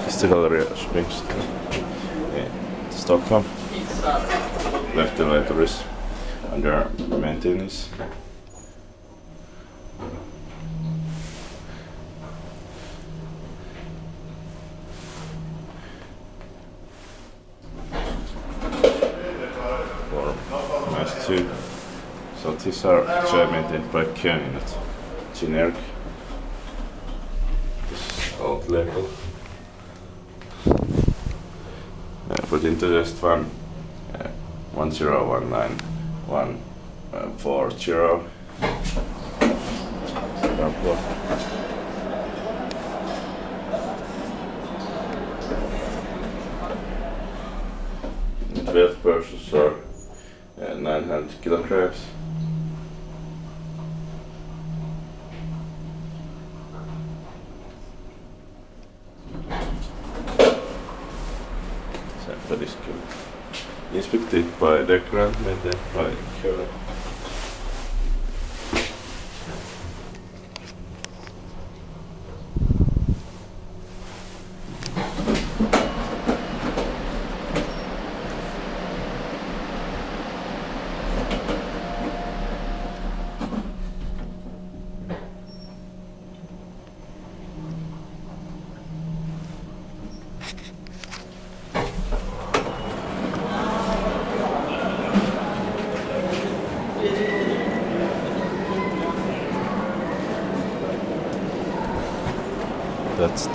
Kista Galleria springs in Stockholm. Left elevator is under maintenance. Nice too. So these are maintained by Kone, not generic. This is old label. Put into just 1019140. Weight versus 900 kilograms. That is good. Inspected by the grant, maintained by Kone. That's